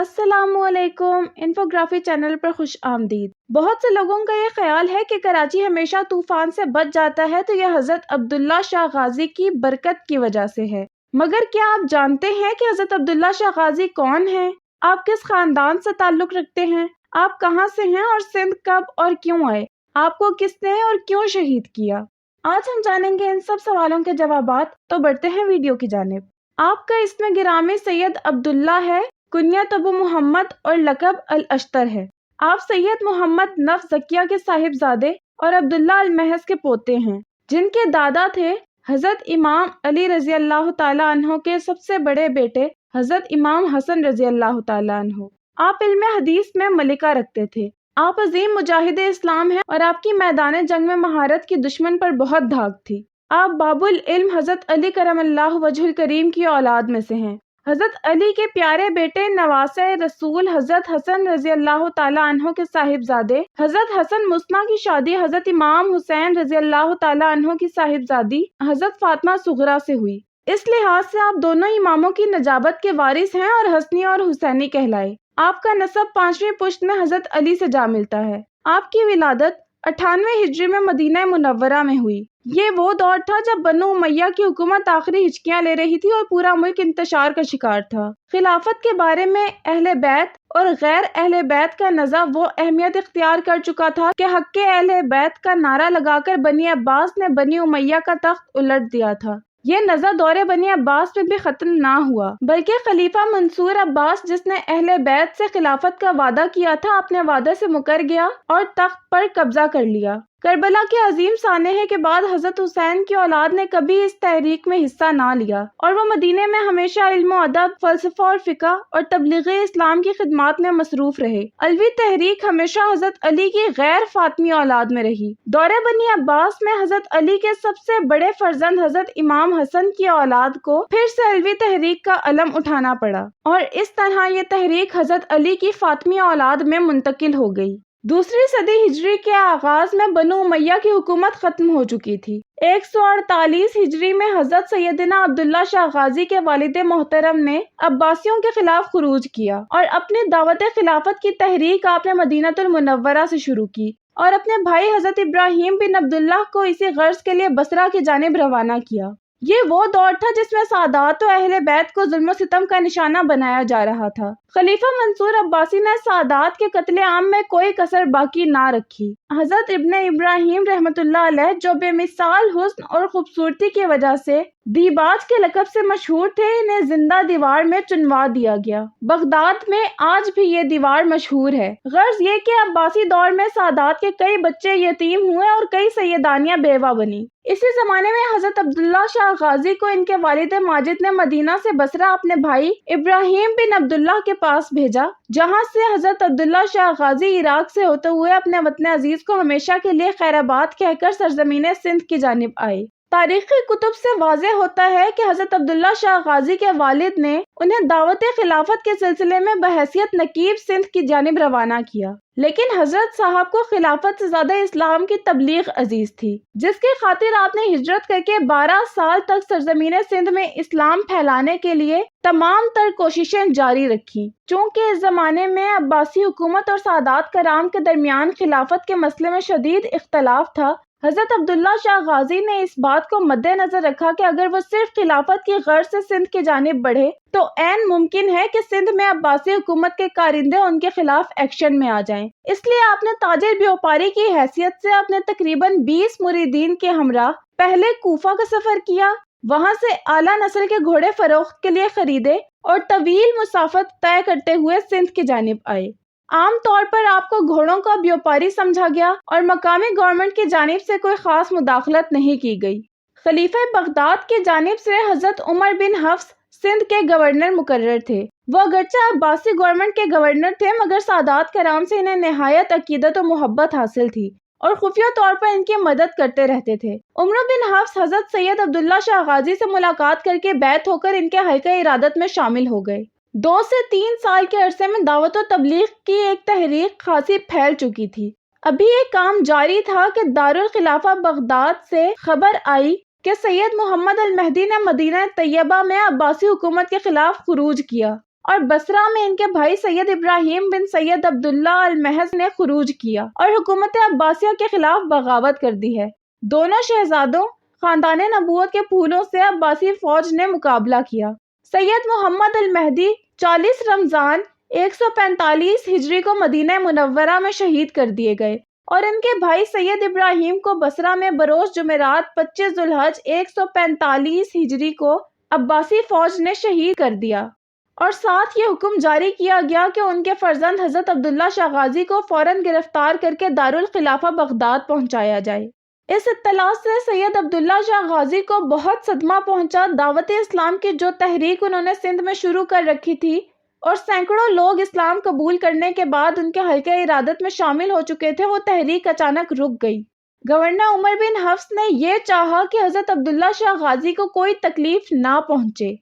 السلام علیکم، انفوگرافی چینل پر خوش آمدید۔ بہت سے لوگوں کا یہ خیال ہے کہ کراچی ہمیشہ طوفان سے بچ جاتا ہے تو یہ حضرت عبداللہ شاہ غازی کی برکت کی وجہ سے ہے۔ مگر کیا آپ جانتے ہیں کہ حضرت عبداللہ شاہ غازی کون ہیں؟ آپ کس خاندان سے تعلق رکھتے ہیں؟ آپ کہاں سے ہیں اور سندھ کب اور کیوں آئے؟ آپ کو کس نے اور کیوں شہید کیا؟ آج ہم جانیں گے ان سب سوالوں کے جوابات، تو بڑھتے ہیں ویڈیو کی جانب۔ آپ کا اسم گرامی سید عبداللہ ہے، کنیت ابو محمد اور لقب الاشتر ہے۔ آپ سید محمد نفس زکیہ کے صاحبزادے اور عبداللہ المحض کے پوتے ہیں، جن کے دادا تھے حضرت امام علی رضی اللہ تعالیٰ عنہ کے سب سے بڑے بیٹے حضرت امام حسن رضی اللہ تعالیٰ عنہ۔ آپ علم حدیث میں ملکہ رکھتے تھے۔ آپ عظیم مجاہد اسلام ہیں اور آپ کی میدان جنگ میں مہارت کی دشمن پر بہت دھاک تھی۔ آپ باب العلم حضرت علی کرم اللہ وجہ الکریم کی اولاد میں سے ہیں۔ حضرت علی کے پیارے بیٹے نواسہ رسول حضرت حسن رضی اللہ تعالیٰ عنہ کے صاحبزادے حضرت حسن مصنع کی شادی حضرت امام حسین رضی اللہ تعالیٰ عنہ کی صاحبزادی حضرت فاطمہ صغریٰ سے ہوئی۔ اس لحاظ سے آپ دونوں اماموں کی نجابت کے وارث ہیں اور حسنی اور حسینی کہلائے۔ آپ کا نسب 5ویں پشت میں حضرت علی سے جا ملتا ہے۔ آپ کی ولادت 98 ہجری میں مدینہ منورہ میں ہوئی۔ یہ وہ دور تھا جب بنو امیہ کی حکومت آخری ہچکیاں لے رہی تھی اور پورا ملک انتشار کا شکار تھا۔ خلافت کے بارے میں اہل بیت اور غیر اہل بیت کا نزع وہ اہمیت اختیار کر چکا تھا کہ حق اہل بیت کا نعرہ لگا کر بنی عباس نے بنی امیہ کا تخت الٹ دیا تھا۔ یہ نزع دور بنی عباس میں بھی ختم نہ ہوا، بلکہ خلیفہ منصور عباس، جس نے اہل بیت سے خلافت کا وعدہ کیا تھا، اپنے وعدے سے مکر گیا اور تخت پر قبضہ کر لیا۔ کربلا کے عظیم سانحے کے بعد حضرت حسین کی اولاد نے کبھی اس تحریک میں حصہ نہ لیا اور وہ مدینے میں ہمیشہ علم و ادب، فلسفہ اور فقہ اور تبلیغ اسلام کی خدمات میں مصروف رہے۔ علوی تحریک ہمیشہ حضرت علی کی غیر فاطمی اولاد میں رہی۔ دور بنی عباس میں حضرت علی کے سب سے بڑے فرزند حضرت امام حسن کی اولاد کو پھر سے علوی تحریک کا علم اٹھانا پڑا اور اس طرح یہ تحریک حضرت علی کی فاطمی اولاد میں منتقل ہو گئی۔ دوسری صدی ہجری کے آغاز میں بنو امیہ کی حکومت ختم ہو چکی تھی۔ 148 ہجری میں حضرت سیدنا عبداللہ شاہ غازی کے والد محترم نے عباسیوں کے خلاف خروج کیا اور اپنی دعوت خلافت کی تحریک آپ نے مدینہ المنورہ سے شروع کی اور اپنے بھائی حضرت ابراہیم بن عبداللہ کو اسی غرض کے لیے بصرہ کی جانب روانہ کیا۔ یہ وہ دور تھا جس میں سادات و اہل بیت کو ظلم و ستم کا نشانہ بنایا جا رہا تھا۔ خلیفہ منصور عباسی نے سادات کے قتل عام میں کوئی کسر باقی نہ رکھی۔ حضرت ابن ابراہیم رحمۃ اللہ علیہ، جو بے مثال حسن اور خوبصورتی کی وجہ سے دیباج کے لقب سے مشہور تھے، انہیں زندہ دیوار میں چنوا دیا گیا۔ بغداد میں آج بھی یہ دیوار مشہور ہے۔ غرض یہ کہ عباسی دور میں سادات کے کئی بچے یتیم ہوئے اور کئی سیدانیاں بیوہ بنی۔ اسی زمانے میں حضرت عبداللہ شاہ غازی کو ان کے والد ماجد نے مدینہ سے بصرہ اپنے بھائی ابراہیم بن عبداللہ کے پاس بھیجا، جہاں سے حضرت عبداللہ شاہ غازی عراق سے ہوتے ہوئے اپنے وطن عزیز کو ہمیشہ کے لیے خیر آباد کہہ کر سرزمین سندھ کی جانب آئے۔ تاریخی کتب سے واضح ہوتا ہے کہ حضرت عبداللہ شاہ غازی کے والد نے انہیں دعوت خلافت کے سلسلے میں بحیثیت نقیب سندھ کی جانب روانہ کیا، لیکن حضرت صاحب کو خلافت سے زیادہ اسلام کی تبلیغ عزیز تھی، جس کی خاطر آپ نے ہجرت کر کے 12 سال تک سرزمین سندھ میں اسلام پھیلانے کے لیے تمام تر کوششیں جاری رکھی۔ چونکہ اس زمانے میں عباسی حکومت اور سادات کرام کے درمیان خلافت کے مسئلے میں شدید اختلاف تھا، حضرت عبداللہ شاہ غازی نے اس بات کو مد نظر رکھا کہ اگر وہ صرف خلافت کی غرض سے سندھ کی جانب بڑھے تو عین ممکن ہے کہ سندھ میں عباسی حکومت کے کارندے ان کے خلاف ایکشن میں آ جائیں۔ اس لیے آپ نے تاجر بیوپاری کی حیثیت سے اپنے تقریباً 20 مریدین کے ہمراہ پہلے کوفہ کا سفر کیا، وہاں سے اعلیٰ نسل کے گھوڑے فروخت کے لیے خریدے اور طویل مسافت طے کرتے ہوئے سندھ کی جانب آئے۔ عام طور پر آپ کو گھوڑوں کا بیوپاری سمجھا گیا اور مقامی گورنمنٹ کی جانب سے کوئی خاص مداخلت نہیں کی گئی۔ خلیفہ بغداد کی جانب سے حضرت عمر بن حفص سندھ کے گورنر مقرر تھے۔ وہ اگرچہ عباسی گورنمنٹ کے گورنر تھے، مگر سادات کرام سے انہیں نہایت عقیدت و محبت حاصل تھی اور خفیہ طور پر ان کی مدد کرتے رہتے تھے۔ عمر بن حفص حضرت سید عبداللہ شاہ غازی سے ملاقات کر کے بیعت ہو کر ان کے حلقہ ارادت میں شامل ہو گئے۔ 2 سے 3 سال کے عرصے میں دعوت و تبلیغ کی ایک تحریک خاصی پھیل چکی تھی۔ ابھی یہ کام جاری تھا کہ دارالخلافہ بغداد سے خبر آئی کہ سید محمد المہدی نے مدینہ طیبہ میں عباسی حکومت کے خلاف خروج کیا اور بصرہ میں ان کے بھائی سید ابراہیم بن سید عبداللہ المحض نے خروج کیا اور حکومت عباسیہ کے خلاف بغاوت کر دی ہے۔ دونوں شہزادوں خاندان نبوت کے پھولوں سے عباسی فوج نے مقابلہ کیا۔ سید محمد المہدی 40 رمضان 145 ہجری کو مدینہ منورہ میں شہید کر دیے گئے اور ان کے بھائی سید ابراہیم کو بصرہ میں بروز جمعرات 25 ذوالحج 145 ہجری کو عباسی فوج نے شہید کر دیا، اور ساتھ یہ حکم جاری کیا گیا کہ ان کے فرزند حضرت عبداللہ شاہ غازی کو فوراً گرفتار کر کے دارالخلافہ بغداد پہنچایا جائے۔ اس اطلاع سے سید عبداللہ شاہ غازی کو بہت صدمہ پہنچا۔ دعوت اسلام کی جو تحریک انہوں نے سندھ میں شروع کر رکھی تھی اور سینکڑوں لوگ اسلام قبول کرنے کے بعد ان کے حلقہ ارادت میں شامل ہو چکے تھے، وہ تحریک اچانک رک گئی۔ گورنر عمر بن حفص نے یہ چاہا کہ حضرت عبداللہ شاہ غازی کو کوئی تکلیف نہ پہنچے،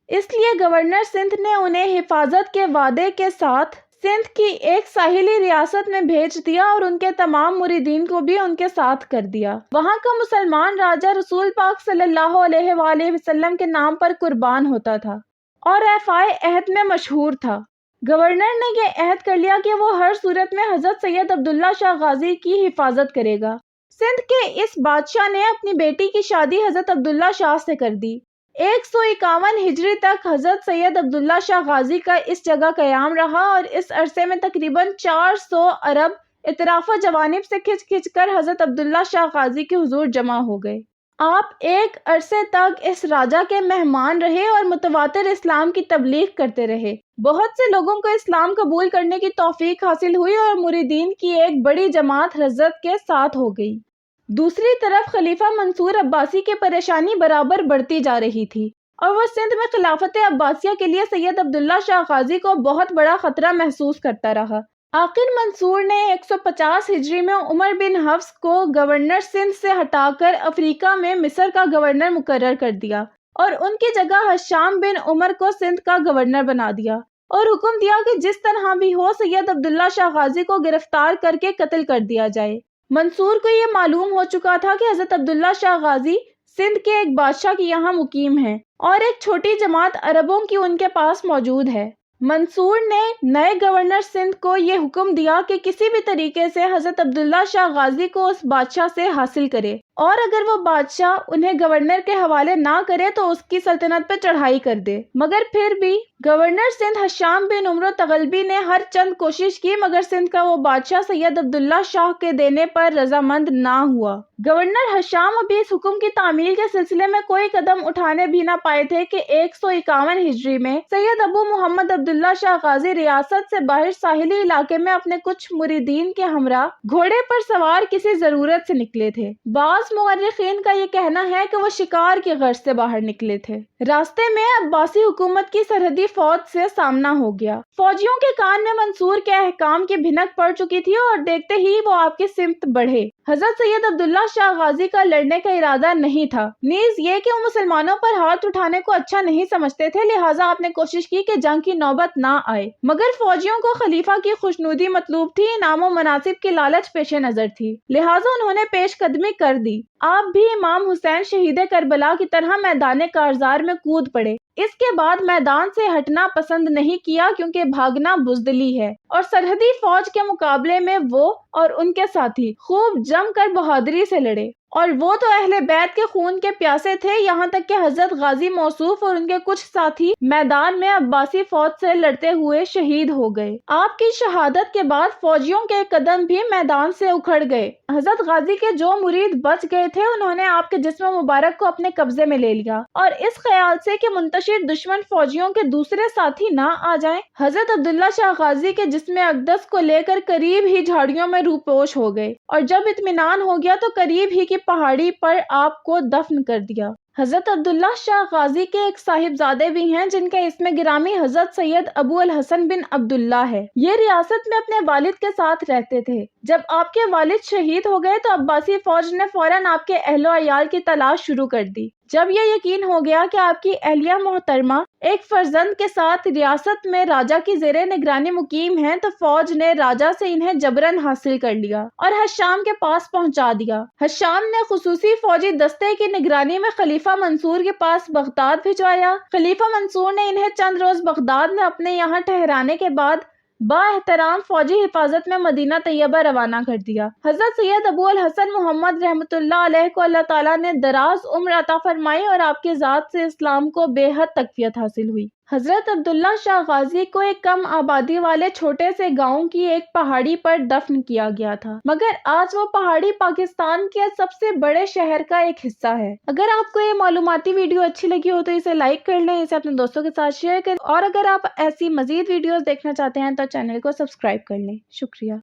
اس لیے گورنر سندھ نے انہیں حفاظت کے وعدے کے ساتھ سندھ کی ایک ساحلی ریاست میں بھیج دیا اور ان کے تمام مریدین کو بھی ان کے ساتھ کر دیا۔ وہاں کا مسلمان راجہ رسول پاک صلی اللہ علیہ وآلہ وسلم کے نام پر قربان ہوتا تھا اور ایفائے عہد میں مشہور تھا۔ گورنر نے یہ عہد کر لیا کہ وہ ہر صورت میں حضرت سید عبداللہ شاہ غازی کی حفاظت کرے گا۔ سندھ کے اس بادشاہ نے اپنی بیٹی کی شادی حضرت عبداللہ شاہ سے کر دی۔ 151 ہجری تک حضرت سید عبداللہ شاہ غازی کا اس جگہ قیام رہا اور اس عرصے میں تقریباً 400 عرب اطراف و جوانب سے کھچ کھچ کر حضرت عبداللہ شاہ غازی کے حضور جمع ہو گئے۔ آپ ایک عرصے تک اس راجہ کے مہمان رہے اور متواتر اسلام کی تبلیغ کرتے رہے۔ بہت سے لوگوں کو اسلام قبول کرنے کی توفیق حاصل ہوئی اور مریدین کی ایک بڑی جماعت حضرت کے ساتھ ہو گئی۔ دوسری طرف خلیفہ منصور عباسی کی پریشانی برابر بڑھتی جا رہی تھی اور وہ سندھ میں خلافت عباسیہ کے لیے سید عبداللہ شاہ غازی کو بہت بڑا خطرہ محسوس کرتا رہا۔ آخر منصور نے 150 ہجری میں عمر بن حفص کو گورنر سندھ سے ہٹا کر افریقہ میں مصر کا گورنر مقرر کر دیا اور ان کی جگہ حشام بن عمر کو سندھ کا گورنر بنا دیا اور حکم دیا کہ جس طرح بھی ہو سید عبداللہ شاہ غازی کو گرفتار کر کے قتل کر دیا جائے۔ منصور کو یہ معلوم ہو چکا تھا کہ حضرت عبداللہ شاہ غازی سندھ کے ایک بادشاہ کی یہاں مقیم ہیں اور ایک چھوٹی جماعت عربوں کی ان کے پاس موجود ہے۔ منصور نے نئے گورنر سندھ کو یہ حکم دیا کہ کسی بھی طریقے سے حضرت عبداللہ شاہ غازی کو اس بادشاہ سے حاصل کرے اور اگر وہ بادشاہ انہیں گورنر کے حوالے نہ کرے تو اس کی سلطنت پہ چڑھائی کر دے۔ مگر پھر بھی گورنر سندھ حشام بن عمر تغلبی نے ہر چند کوشش کی مگر سندھ کا وہ بادشاہ سید عبداللہ شاہ کے دینے پر رضامند نہ ہوا۔ گورنر حشام ابھی اس حکم کی تعمیل کے سلسلے میں کوئی قدم اٹھانے بھی نہ پائے تھے کہ 151 ہجری میں سید ابو محمد عبداللہ شاہ غازی ریاست سے باہر ساحلی علاقے میں اپنے کچھ مریدین کے ہمراہ گھوڑے پر سوار کسی ضرورت سے نکلے تھے۔ بعض مورخین کا یہ کہنا ہے کہ وہ شکار کی غرض سے باہر نکلے تھے۔ راستے میں عباسی حکومت کی سرحدی فوج سے سامنا ہو گیا۔ فوجیوں کے کان میں منصور کے احکام کی بھنک پڑ چکی تھی اور دیکھتے ہی وہ آپ کی سمت بڑھے۔ حضرت سید عبداللہ شاہ غازی کا لڑنے کا ارادہ نہیں تھا، نیز یہ کہ وہ مسلمانوں پر ہاتھ اٹھانے کو اچھا نہیں سمجھتے تھے، لہٰذا آپ نے کوشش کی کہ جنگ کی نوبت نہ آئے۔ مگر فوجیوں کو خلیفہ کی خوشنودی مطلوب تھی، انعام و مناصب کی لالچ پیش نظر تھی، لہٰذا انہوں نے پیش قدمی کر دی۔ آپ بھی امام حسین شہید کربلا کی طرح میدان کارزار میں کود پڑے۔ اس کے بعد میدان سے ہٹنا پسند نہیں کیا کیونکہ بھاگنا بزدلی ہے، اور سرحدی فوج کے مقابلے میں وہ اور ان کے ساتھی خوب جم کر بہادری سے لڑے، اور وہ تو اہل بیت کے خون کے پیاسے تھے، یہاں تک کہ حضرت غازی موصوف اور ان کے کچھ ساتھی میدان میں عباسی فوج سے لڑتے ہوئے شہید ہو گئے۔ آپ کی شہادت کے بعد فوجیوں کے قدم بھی میدان سے اکھڑ گئے۔ حضرت غازی کے جو مرید بچ گئے تھے انہوں نے آپ کے جسم مبارک کو اپنے قبضے میں لے لیا، اور اس خیال سے کہ منتشر دشمن فوجیوں کے دوسرے ساتھی نہ آ جائیں، حضرت عبداللہ شاہ غازی کے جسم اقدس کو لے کر قریب ہی جھاڑیوں میں روپوش ہو گئے، اور جب اطمینان ہو گیا تو قریب ہی کی پہاڑی پر آپ کو دفن کر دیا۔ حضرت عبداللہ شاہ غازی کے ایک صاحبزادے بھی ہیں جن کا اسم گرامی حضرت سید ابو الحسن بن عبداللہ ہے۔ یہ ریاست میں اپنے والد کے ساتھ رہتے تھے۔ جب آپ کے والد شہید ہو گئے تو عباسی فوج نے فوراً آپ کے اہل و عیال کی تلاش شروع کر دی۔ جب یہ یقین ہو گیا کہ آپ کی اہلیہ محترمہ ایک فرزند کے ساتھ ریاست میں راجہ کی زیر نگرانی مقیم ہیں تو فوج نے راجہ سے انہیں جبراً حاصل کر لیا اور حشام کے پاس پہنچا دیا۔ حشام نے خصوصی فوجی دستے کی نگرانی میں خلیفہ منصور کے پاس بغداد بھجوایا۔ خلیفہ منصور نے انہیں چند روز بغداد میں اپنے یہاں ٹھہرانے کے بعد با احترام فوجی حفاظت میں مدینہ طیبہ روانہ کر دیا۔ حضرت سید ابو الحسن محمد رحمۃ اللہ علیہ کو اللہ تعالیٰ نے دراز عمر عطا فرمائی اور آپ کی ذات سے اسلام کو بے حد تقویت حاصل ہوئی۔ حضرت عبداللہ شاہ غازی کو ایک کم آبادی والے چھوٹے سے گاؤں کی ایک پہاڑی پر دفن کیا گیا تھا، مگر آج وہ پہاڑی پاکستان کے سب سے بڑے شہر کا ایک حصہ ہے۔ اگر آپ کو یہ معلوماتی ویڈیو اچھی لگی ہو تو اسے لائک کر لیں، اسے اپنے دوستوں کے ساتھ شیئر کریں، اور اگر آپ ایسی مزید ویڈیوز دیکھنا چاہتے ہیں تو چینل کو سبسکرائب کر لیں۔ شکریہ۔